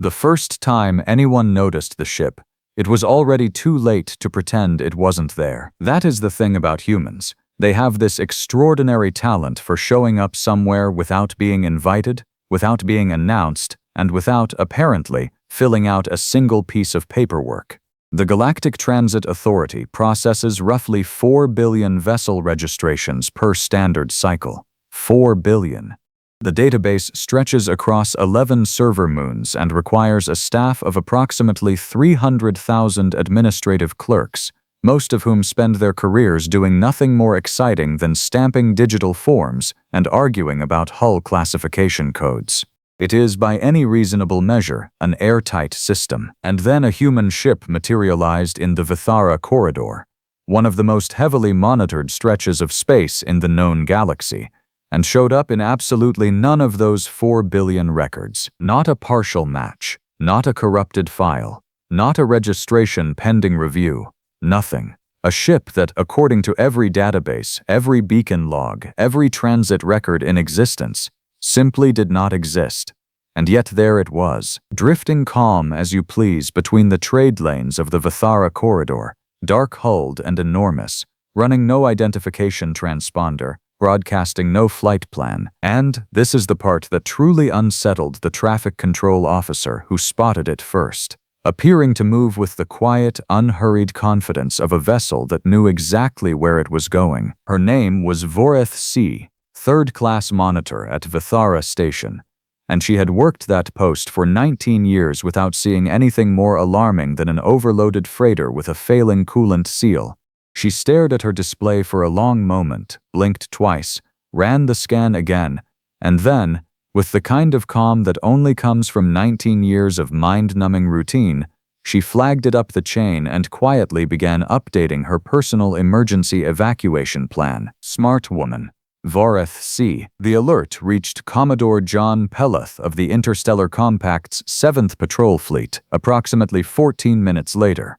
The first time anyone noticed the ship, it was already too late to pretend it wasn't there. That is the thing about humans. They have this extraordinary talent for showing up somewhere without being invited, without being announced, and without, apparently, filling out a single piece of paperwork. The Galactic Transit Authority processes roughly 4 billion vessel registrations per standard cycle. 4 billion. The database stretches across 11 server moons and requires a staff of approximately 300,000 administrative clerks, most of whom spend their careers doing nothing more exciting than stamping digital forms and arguing about hull classification codes. It is, by any reasonable measure, an airtight system. And then a human ship materialized in the Vithara corridor, one of the most heavily monitored stretches of space in the known galaxy, and showed up in absolutely none of those 4 billion records. Not a partial match, not a corrupted file, not a registration pending review, nothing. A ship that, according to every database, every beacon log, every transit record in existence, simply did not exist. And yet there it was, drifting calm as you please between the trade lanes of the Vithara corridor, dark-hulled and enormous, running no identification transponder, broadcasting no flight plan, and this is the part that truly unsettled the traffic control officer who spotted it first, appearing to move with the quiet, unhurried confidence of a vessel that knew exactly where it was going. Her name was Voreth C., third-class monitor at Vithara Station, and she had worked that post for 19 years without seeing anything more alarming than an overloaded freighter with a failing coolant seal. She stared at her display for a long moment, blinked twice, ran the scan again, and then, with the kind of calm that only comes from 19 years of mind-numbing routine, she flagged it up the chain and quietly began updating her personal emergency evacuation plan. Smart woman. Voreth C. The alert reached Commodore John Peleth of the Interstellar Compact's 7th Patrol Fleet approximately 14 minutes later.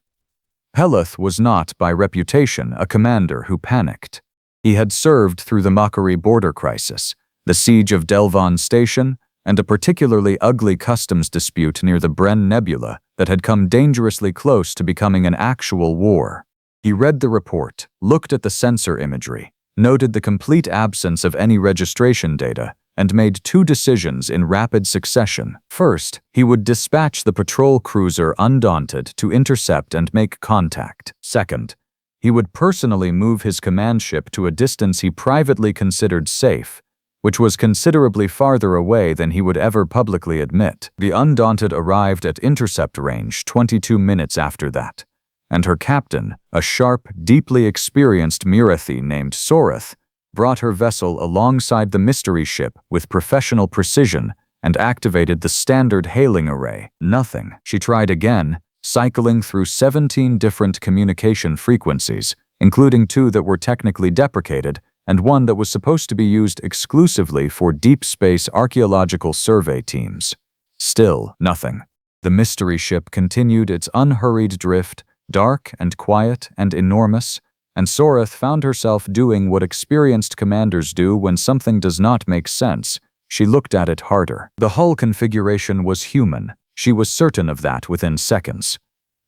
Peleth was not, by reputation, a commander who panicked. He had served through the Mockery border crisis, the siege of Delvon Station, and a particularly ugly customs dispute near the Bren Nebula that had come dangerously close to becoming an actual war. He read the report, looked at the sensor imagery, noted the complete absence of any registration data, and made 2 decisions in rapid succession. First, he would dispatch the patrol cruiser Undaunted to intercept and make contact. Second, he would personally move his command ship to a distance he privately considered safe, which was considerably farther away than he would ever publicly admit. The Undaunted arrived at intercept range 22 minutes after that, and her captain, a sharp, deeply experienced Mirathi named Soreth, brought her vessel alongside the mystery ship with professional precision and activated the standard hailing array. Nothing. She tried again, cycling through 17 different communication frequencies, including 2 that were technically deprecated and 1 that was supposed to be used exclusively for deep space archaeological survey teams. Still nothing. The mystery ship continued its unhurried drift, dark and quiet and enormous, and Soreth found herself doing what experienced commanders do when something does not make sense. She looked at it harder. The hull configuration was human. She was certain of that within seconds.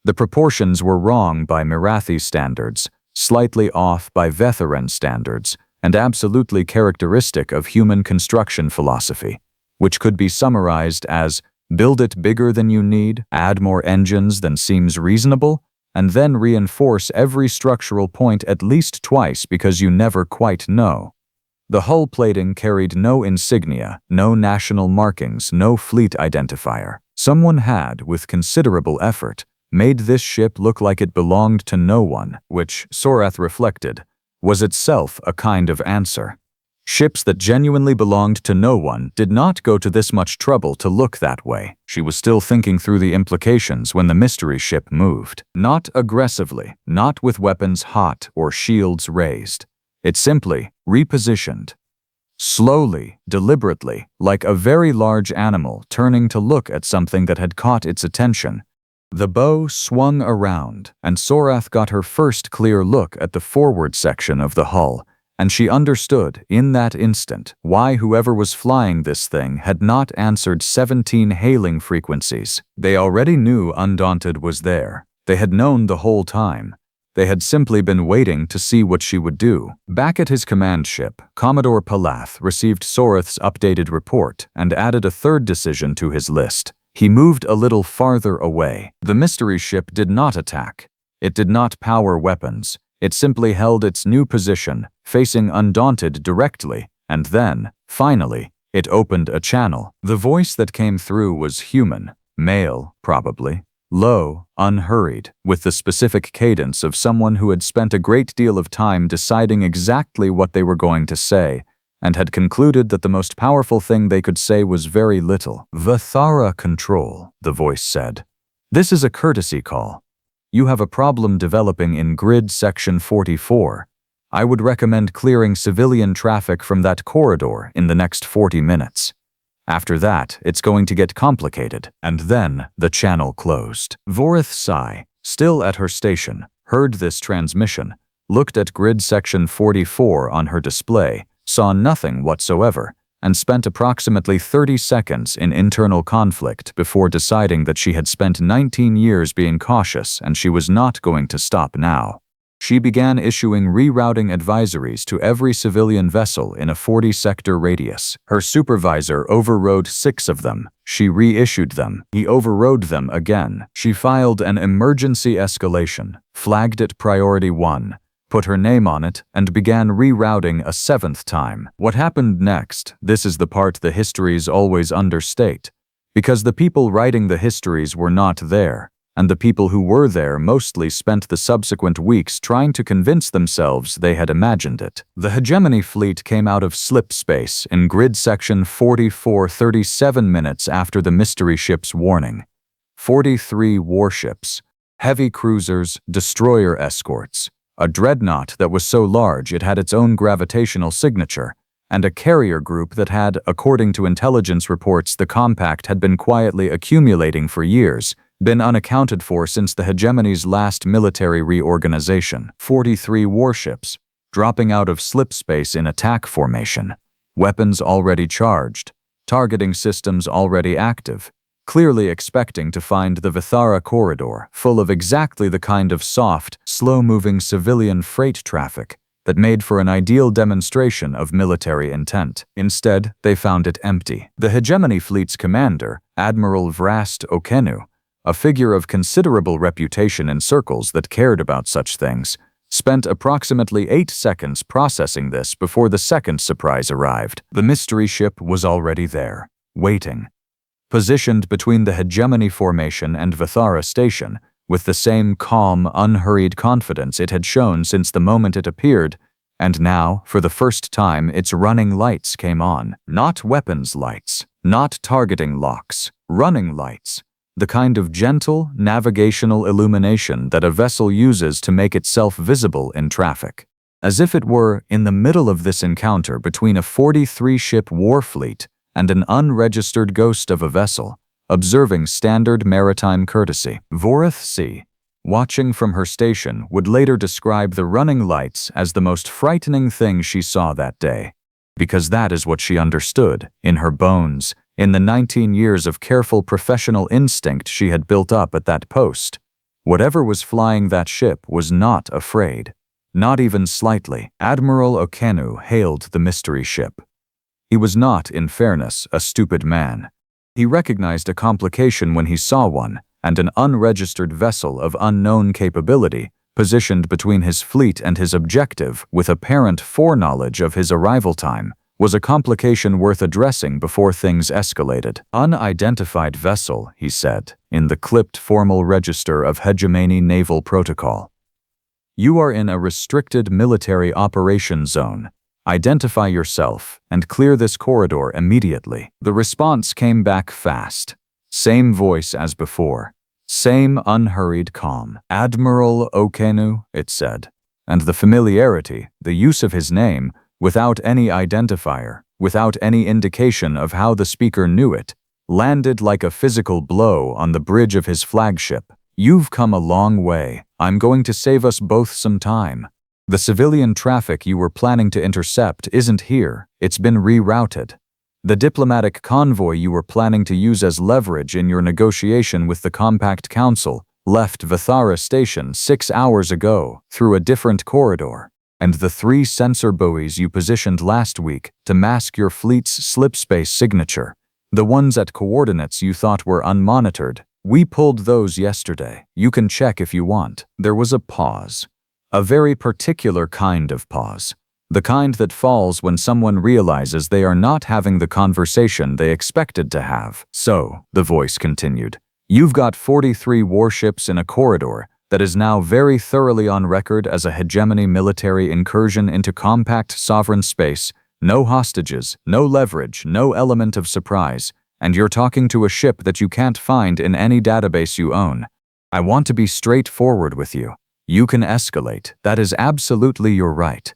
The proportions were wrong by Mirathi standards, slightly off by Vetheran standards, and absolutely characteristic of human construction philosophy, which could be summarized as build it bigger than you need, add more engines than seems reasonable, and then reinforce every structural point at least twice because you never quite know. The hull plating carried no insignia, no national markings, no fleet identifier. Someone had, with considerable effort, made this ship look like it belonged to no one, which, Soreth reflected, was itself a kind of answer. Ships that genuinely belonged to no one did not go to this much trouble to look that way. She was still thinking through the implications when the mystery ship moved. Not aggressively, not with weapons hot or shields raised. It simply repositioned. Slowly, deliberately, like a very large animal turning to look at something that had caught its attention. The bow swung around, and Soreth got her first clear look at the forward section of the hull, And she understood, in that instant, why whoever was flying this thing had not answered 17 hailing frequencies. They already knew Undaunted was there. They had known the whole time. They had simply been waiting to see what she would do. Back at his command ship, Commodore Palath received Soreth's updated report and added a third decision to his list. He moved a little farther away. The mystery ship did not attack. It did not power weapons. It simply held its new position, facing Undaunted directly, and then, finally, it opened a channel. The voice that came through was human, male, probably, low, unhurried, with the specific cadence of someone who had spent a great deal of time deciding exactly what they were going to say, and had concluded that the most powerful thing they could say was very little. "Vathara Control," the voice said. "This is a courtesy call. You have a problem developing in Grid Section 44. I would recommend clearing civilian traffic from that corridor in the next 40 minutes. After that, it's going to get complicated." And then the channel closed. Vorith Sai, still at her station, heard this transmission, looked at Grid Section 44 on her display, saw nothing whatsoever, and spent approximately 30 seconds in internal conflict before deciding that she had spent 19 years being cautious and she was not going to stop now. She began issuing rerouting advisories to every civilian vessel in a 40-sector radius. Her supervisor overrode 6 of them. She reissued them. He overrode them again. She filed an emergency escalation, flagged it Priority 1, put her name on it, and began rerouting a 7th time. What happened next? This is the part the histories always understate, because the people writing the histories were not there, and the people who were there mostly spent the subsequent weeks trying to convince themselves they had imagined it. The hegemony fleet came out of slip space in Grid Section 44 37 minutes after the mystery ship's warning. 43 warships, heavy cruisers, destroyer escorts, a dreadnought that was so large it had its own gravitational signature, and a carrier group that had, according to intelligence reports the compact had been quietly accumulating for years, been unaccounted for since the hegemony's last military reorganization. 43 warships, dropping out of slip space in attack formation, weapons already charged, targeting systems already active, clearly expecting to find the Vathara corridor full of exactly the kind of soft, slow-moving civilian freight traffic that made for an ideal demonstration of military intent. Instead, they found it empty. The hegemony fleet's commander, Admiral Vrast Okenu, a figure of considerable reputation in circles that cared about such things, spent approximately 8 seconds processing this before the second surprise arrived. The mystery ship was already there, waiting, positioned between the hegemony formation and Vathara station, with the same calm, unhurried confidence it had shown since the moment it appeared, and now, for the first time, its running lights came on. Not weapons lights, not targeting locks, running lights, the kind of gentle, navigational illumination that a vessel uses to make itself visible in traffic. As if it were, in the middle of this encounter between a 43-ship war fleet and an unregistered ghost of a vessel, observing standard maritime courtesy. Vorith C, watching from her station, would later describe the running lights as the most frightening thing she saw that day, because that is what she understood, in her bones, in the 19 years of careful professional instinct she had built up at that post. Whatever was flying that ship was not afraid, not even slightly. Admiral Okenu hailed the mystery ship. He was not, in fairness, a stupid man. He recognized a complication when he saw one, and an unregistered vessel of unknown capability, positioned between his fleet and his objective with apparent foreknowledge of his arrival time, was a complication worth addressing before things escalated. Unidentified vessel, he said, in the clipped formal register of Hegemony Naval Protocol. You are in a restricted military operation zone. Identify yourself and clear this corridor immediately. The response came back fast. Same voice as before. Same unhurried calm. Admiral Okenu, it said. And the familiarity, the use of his name, without any identifier, without any indication of how the speaker knew it, landed like a physical blow on the bridge of his flagship. You've come a long way. I'm going to save us both some time. The civilian traffic you were planning to intercept isn't here, it's been rerouted. The diplomatic convoy you were planning to use as leverage in your negotiation with the Compact Council left Vithara Station 6 hours ago through a different corridor. And the 3 sensor buoys you positioned last week to mask your fleet's slipspace signature, the ones at coordinates you thought were unmonitored, we pulled those yesterday. You can check if you want. There was a pause. A very particular kind of pause. The kind that falls when someone realizes they are not having the conversation they expected to have. So, the voice continued, you've got 43 warships in a corridor that is now very thoroughly on record as a hegemony military incursion into compact sovereign space, no hostages, no leverage, no element of surprise, and you're talking to a ship that you can't find in any database you own. I want to be straightforward with you. You can escalate, that is absolutely your right.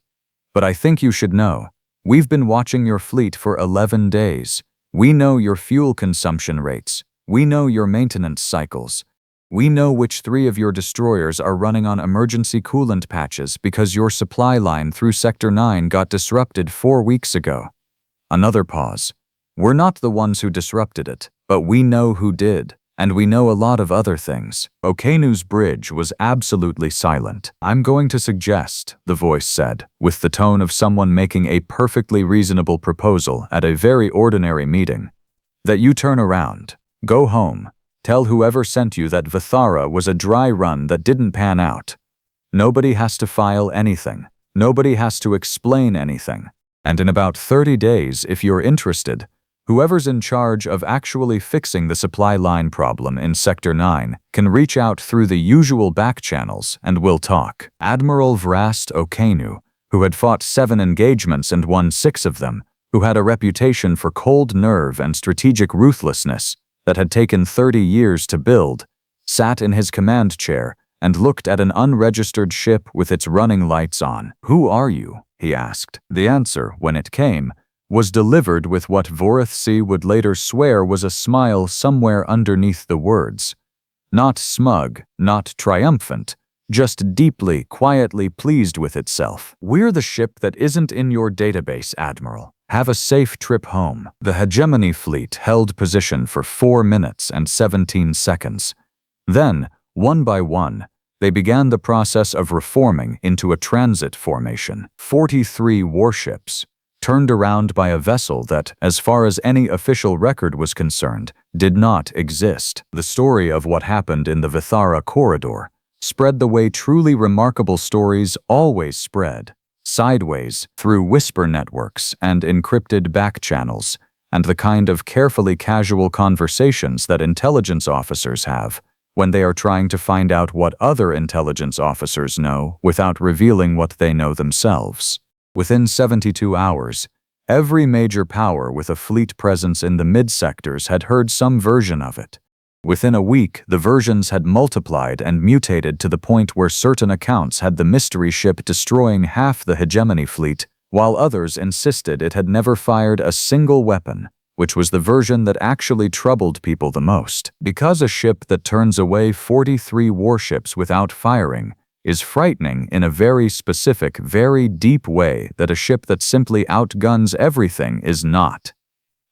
But I think you should know, we've been watching your fleet for 11 days. We know your fuel consumption rates. We know your maintenance cycles. We know which 3 of your destroyers are running on emergency coolant patches because your supply line through Sector 9 got disrupted 4 weeks ago. Another pause. We're not the ones who disrupted it, but we know who did. And we know a lot of other things. Okanu's bridge was absolutely silent. I'm going to suggest, the voice said, with the tone of someone making a perfectly reasonable proposal at a very ordinary meeting, that you turn around, go home, tell whoever sent you that Vithara was a dry run that didn't pan out. Nobody has to file anything. Nobody has to explain anything. And in about 30 days, if you're interested, whoever's in charge of actually fixing the supply line problem in Sector 9 can reach out through the usual back channels and we'll talk. Admiral Vrast Okenu, who had fought 7 engagements and won 6 of them, who had a reputation for cold nerve and strategic ruthlessness that had taken 30 years to build, sat in his command chair and looked at an unregistered ship with its running lights on. Who are you? He asked. The answer, when it came, was delivered with what Vorithsi would later swear was a smile somewhere underneath the words. Not smug, not triumphant, just deeply, quietly pleased with itself. We're the ship that isn't in your database, Admiral. Have a safe trip home. The hegemony fleet held position for 4 minutes and 17 seconds. Then, one by one, they began the process of reforming into a transit formation. 43 warships, turned around by a vessel that, as far as any official record was concerned, did not exist. The story of what happened in the Vithara corridor spread the way truly remarkable stories always spread, sideways, through whisper networks and encrypted back channels, and the kind of carefully casual conversations that intelligence officers have when they are trying to find out what other intelligence officers know without revealing what they know themselves. Within 72 hours, every major power with a fleet presence in the mid-sectors had heard some version of it. Within a week, the versions had multiplied and mutated to the point where certain accounts had the mystery ship destroying half the hegemony fleet, while others insisted it had never fired a single weapon, which was the version that actually troubled people the most. Because a ship that turns away 43 warships without firing is frightening in a very specific, very deep way that a ship that simply outguns everything is not.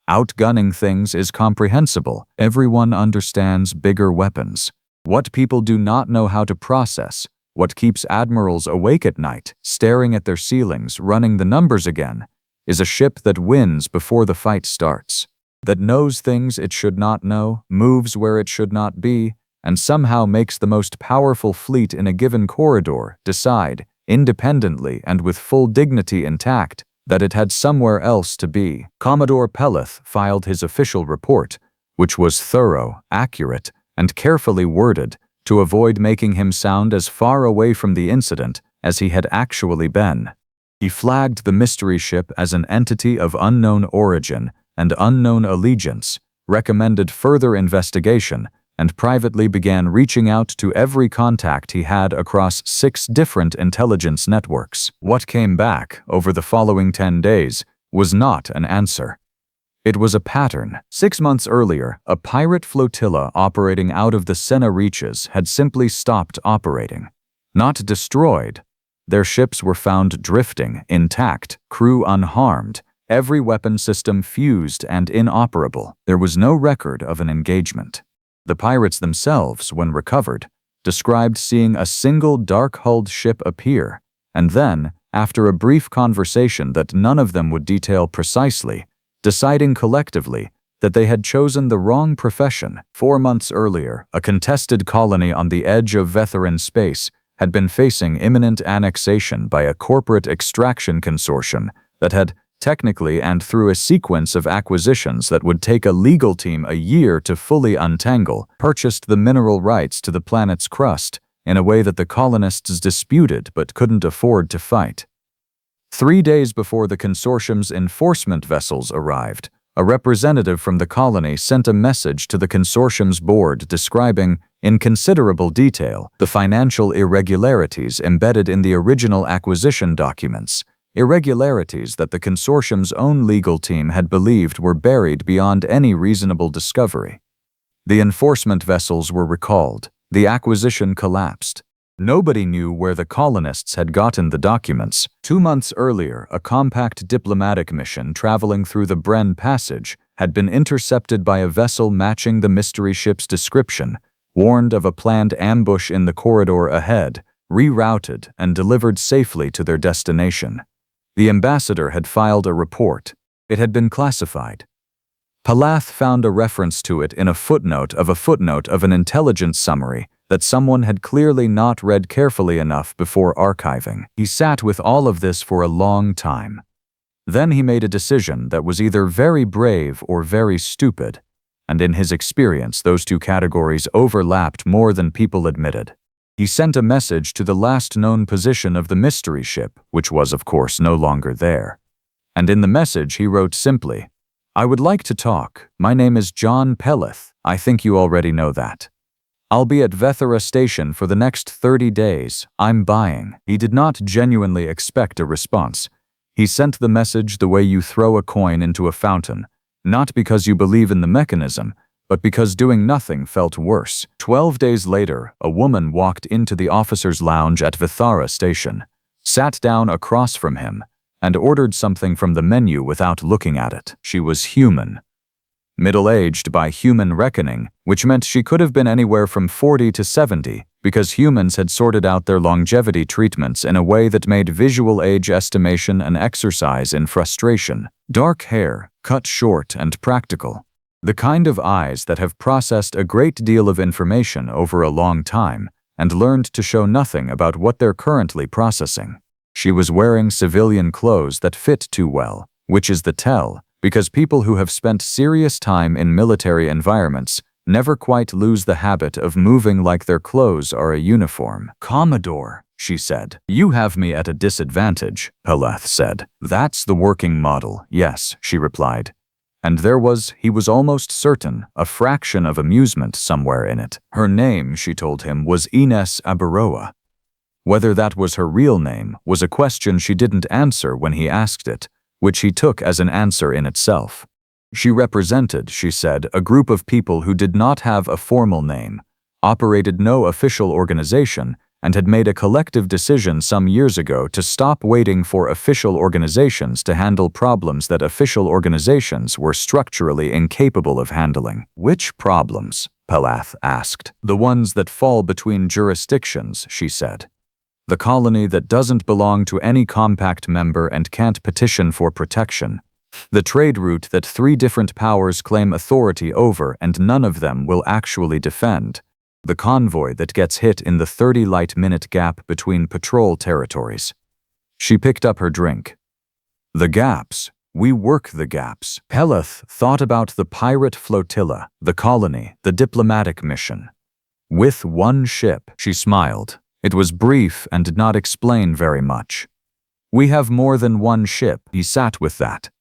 Outgunning things is comprehensible. Everyone understands bigger weapons. What people do not know how to process, what keeps admirals awake at night, staring at their ceilings, running the numbers again, is a ship that wins before the fight starts, that knows things it should not know, moves where it should not be, and somehow makes the most powerful fleet in a given corridor decide, independently and with full dignity intact, that it had somewhere else to be. Commodore Peleth filed his official report, which was thorough, accurate, and carefully worded to avoid making him sound as far away from the incident as he had actually been. He flagged the mystery ship as an entity of unknown origin and unknown allegiance, recommended further investigation, and privately began reaching out to every contact he had across 6 different intelligence networks. What came back over the following 10 days was not an answer. It was a pattern. 6 months earlier, a pirate flotilla operating out of the Sena reaches had simply stopped operating. Not destroyed, Their ships were found drifting, intact, crew unharmed, every weapon system fused and inoperable. There was no record of an engagement. The pirates themselves, when recovered, described seeing a single dark-hulled ship appear, and then, after a brief conversation that none of them would detail precisely, deciding collectively that they had chosen the wrong profession. 4 months earlier, a contested colony on the edge of Vetheran space had been facing imminent annexation by a corporate extraction consortium that had, technically and through a sequence of acquisitions that would take a legal team a year to fully untangle, purchased the mineral rights to the planet's crust in a way that the colonists disputed but couldn't afford to fight. 3 days before the consortium's enforcement vessels arrived, a representative from the colony sent a message to the consortium's board describing, in considerable detail, the financial irregularities embedded in the original acquisition documents, irregularities that the consortium's own legal team had believed were buried beyond any reasonable discovery. The enforcement vessels were recalled. The acquisition collapsed. Nobody knew where the colonists had gotten the documents. 2 months earlier, a compact diplomatic mission traveling through the Bren Passage had been intercepted by a vessel matching the mystery ship's description, warned of a planned ambush in the corridor ahead, rerouted and delivered safely to their destination. The ambassador had filed a report. It had been classified. Palath found a reference to it in a footnote of an intelligence summary that someone had clearly not read carefully enough before archiving. He sat with all of this for a long time. Then he made a decision that was either very brave or very stupid, and in his experience those two categories overlapped more than people admitted. He sent a message to the last known position of the mystery ship, which was of course no longer there. And in the message he wrote simply, "I would like to talk. My name is John Peleth. I think you already know that. I'll be at Vethera Station for the next 30 days. I'm buying." He did not genuinely expect a response. He sent the message the way you throw a coin into a fountain, not because you believe in the mechanism, but because doing nothing felt worse. 12 days later, a woman walked into the officer's lounge at Vethera Station, sat down across from him, and ordered something from the menu without looking at it. She was human. Middle-aged by human reckoning, which meant she could have been anywhere from 40 to 70, because humans had sorted out their longevity treatments in a way that made visual age estimation an exercise in frustration. Dark hair, cut short and practical. The kind of eyes that have processed a great deal of information over a long time and learned to show nothing about what they're currently processing. She was wearing civilian clothes that fit too well, which is the tell, because people who have spent serious time in military environments never quite lose the habit of moving like their clothes are a uniform. "Commodore," she said. "You have me at a disadvantage," Peleth said. "That's the working model, yes," she replied. And there was, he was almost certain, a fraction of amusement somewhere in it. Her name, she told him, was Ines Abaroa. Whether that was her real name was a question she didn't answer when he asked it, which he took as an answer in itself. She represented, she said, a group of people who did not have a formal name, operated no official organization, and had made a collective decision some years ago to stop waiting for official organizations to handle problems that official organizations were structurally incapable of handling. "Which problems?" Peleth asked. "The ones that fall between jurisdictions," she said. "The colony that doesn't belong to any compact member and can't petition for protection. The trade route that 3 different powers claim authority over and none of them will actually defend. The convoy that gets hit in the 30 light-minute gap between patrol territories." She picked up her drink. "The gaps. We work the gaps." Peleth thought about the pirate flotilla, the colony, the diplomatic mission. "With 1 ship," she smiled. It was brief and did not explain very much. "We have more than 1 ship." He sat with that.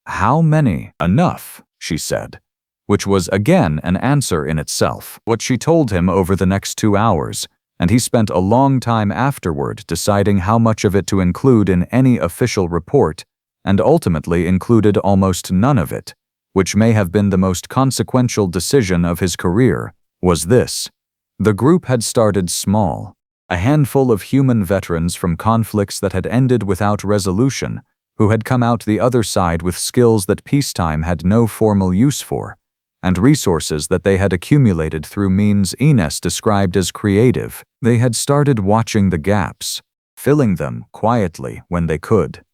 "How many?" "Enough," she said. Which was, again, an answer in itself. What she told him over the next 2 hours, and he spent a long time afterward deciding how much of it to include in any official report, and ultimately included almost none of it, which may have been the most consequential decision of his career, was this. The group had started small. A handful of human veterans from conflicts that had ended without resolution, who had come out the other side with skills that peacetime had no formal use for, and resources that they had accumulated through means Ines described as creative. They had started watching the gaps, filling them quietly when they could,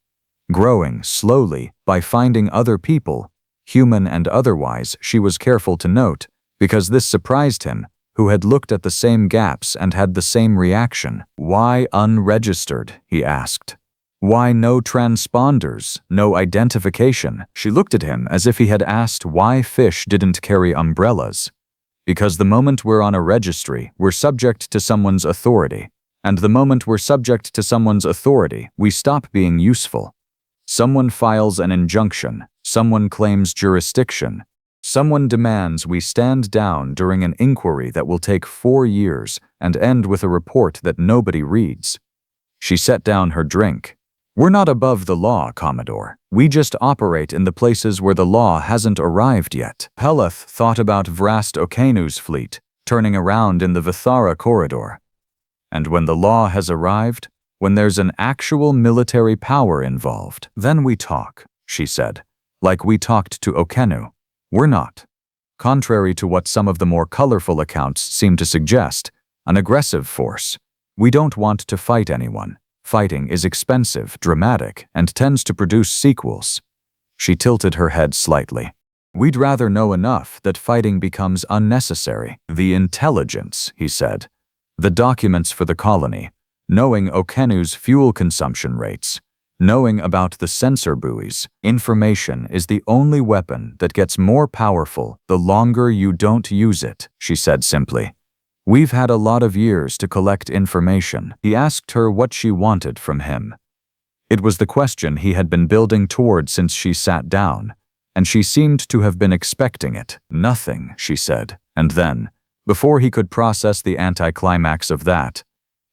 growing slowly by finding other people, human and otherwise, she was careful to note, because this surprised him, who had looked at the same gaps and had the same reaction. Why unregistered? He asked. Why no transponders, no identification? She looked at him as if he had asked why fish didn't carry umbrellas. Because the moment we're on a registry, we're subject to someone's authority. And the moment we're subject to someone's authority, we stop being useful. Someone files an injunction, someone claims jurisdiction, someone demands we stand down during an inquiry that will take 4 years and end with a report that nobody reads. She set down her drink. We're not above the law, Commodore. We just operate in the places where the law hasn't arrived yet. Peleth thought about Vrast Okanu's fleet, turning around in the Vithara corridor. And when the law has arrived, when there's an actual military power involved, then we talk, she said, like we talked to Okenu. We're not. Contrary to what some of the more colorful accounts seem to suggest, an aggressive force. We don't want to fight anyone. Fighting is expensive, dramatic, and tends to produce sequels. She tilted her head slightly. We'd rather know enough that fighting becomes unnecessary. The intelligence, he said. The documents for the colony. Knowing Okenu's fuel consumption rates. Knowing about the sensor buoys. Information is the only weapon that gets more powerful the longer you don't use it, she said simply. We've had a lot of years to collect information. He asked her what she wanted from him. It was the question he had been building toward since she sat down, and she seemed to have been expecting it. Nothing, she said, and then, before he could process the anticlimax of that,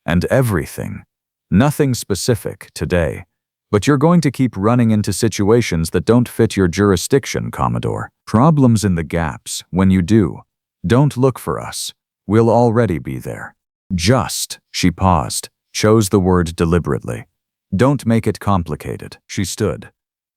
and everything. Nothing specific today, but you're going to keep running into situations that don't fit your jurisdiction, Commodore. Problems in the gaps, when you do. Don't look for us. We'll already be there. Just, she paused, chose the word deliberately. Don't make it complicated. She stood,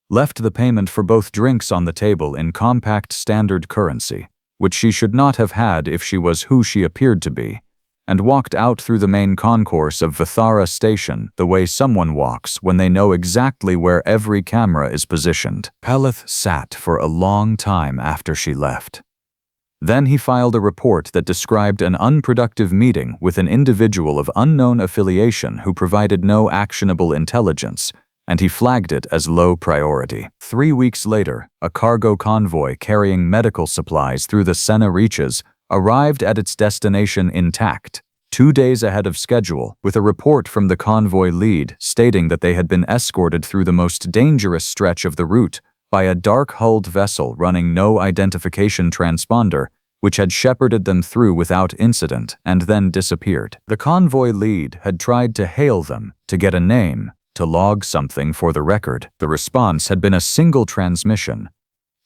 left the payment for both drinks on the table in compact standard currency, which she should not have had if she was who she appeared to be, and walked out through the main concourse of Vithara Station the way someone walks when they know exactly where every camera is positioned. Peleth sat for a long time after she left. Then he filed a report that described an unproductive meeting with an individual of unknown affiliation who provided no actionable intelligence, and he flagged it as low priority. 3 weeks later, a cargo convoy carrying medical supplies through the Senna reaches arrived at its destination intact, 2 days ahead of schedule, with a report from the convoy lead stating that they had been escorted through the most dangerous stretch of the route by a dark-hulled vessel running no identification transponder, which had shepherded them through without incident and then disappeared. The convoy lead had tried to hail them, to get a name, to log something for the record. The response had been a single transmission.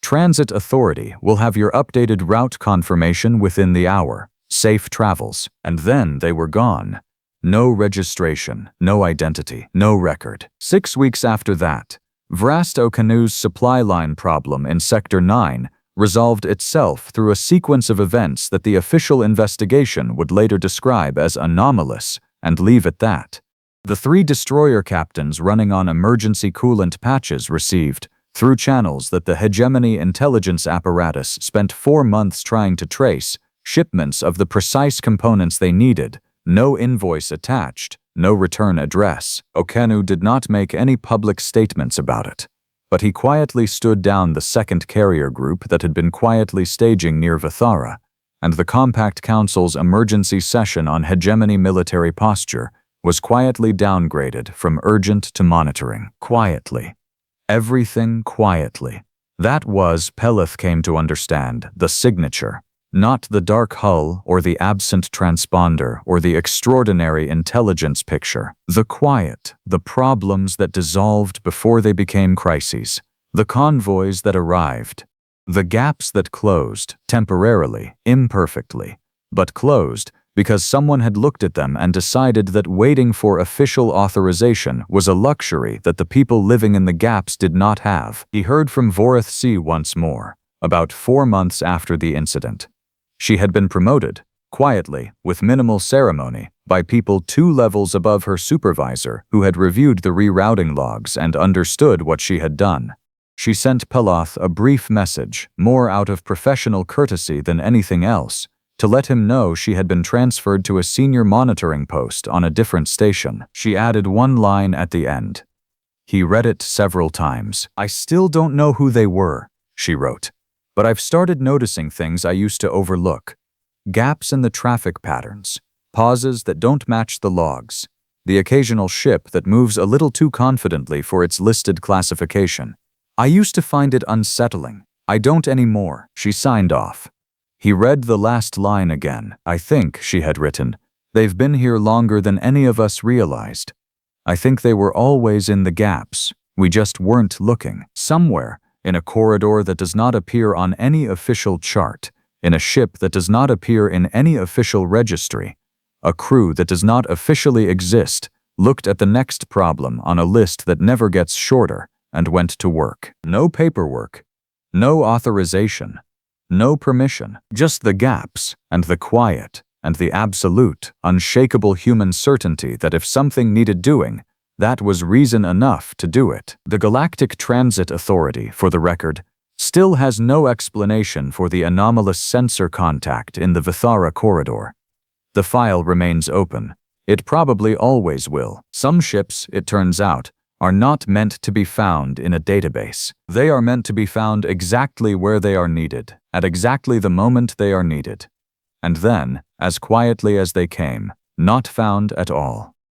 Transit Authority will have your updated route confirmation within the hour. Safe travels. And then they were gone. No registration, no identity, no record. 6 weeks after that, Vrast Okanu's supply line problem in Sector 9 resolved itself through a sequence of events that the official investigation would later describe as anomalous and leave at that. The 3 destroyer captains running on emergency coolant patches received, through channels that the hegemony intelligence apparatus spent 4 months trying to trace, shipments of the precise components they needed, no invoice attached, no return address. Okenu did not make any public statements about it, but he quietly stood down the second carrier group that had been quietly staging near Vithara, and the Compact Council's emergency session on hegemony military posture was quietly downgraded from urgent to monitoring. Quietly. Everything quietly. That was, Peleth came to understand, the signature. Not the dark hull or the absent transponder or the extraordinary intelligence picture. The quiet, the problems that dissolved before they became crises, the convoys that arrived, the gaps that closed, temporarily, imperfectly, but closed because someone had looked at them and decided that waiting for official authorization was a luxury that the people living in the gaps did not have. He heard from Vorith C once more, about 4 months after the incident. She had been promoted, quietly, with minimal ceremony, by people 2 levels above her supervisor who had reviewed the rerouting logs and understood what she had done. She sent Peloth a brief message, more out of professional courtesy than anything else, to let him know she had been transferred to a senior monitoring post on a different station. She added one line at the end. He read it several times. "I still don't know who they were," she wrote, "but I've started noticing things I used to overlook. Gaps in the traffic patterns, pauses that don't match the logs, the occasional ship that moves a little too confidently for its listed classification. I used to find it unsettling. I don't anymore." She signed off. He read the last line again. "I think," she had written, "they've been here longer than any of us realized. I think they were always in the gaps. We just weren't looking. Somewhere, in a corridor that does not appear on any official chart, in a ship that does not appear in any official registry, a crew that does not officially exist, looked at the next problem on a list that never gets shorter, and went to work. No paperwork, no authorization, no permission, just the gaps, and the quiet, and the absolute, unshakable human certainty that if something needed doing, that was reason enough to do it. The Galactic Transit Authority, for the record, still has no explanation for the anomalous sensor contact in the Vithara corridor. The file remains open. It probably always will. Some ships, it turns out, are not meant to be found in a database. They are meant to be found exactly where they are needed, at exactly the moment they are needed. And then, as quietly as they came, not found at all.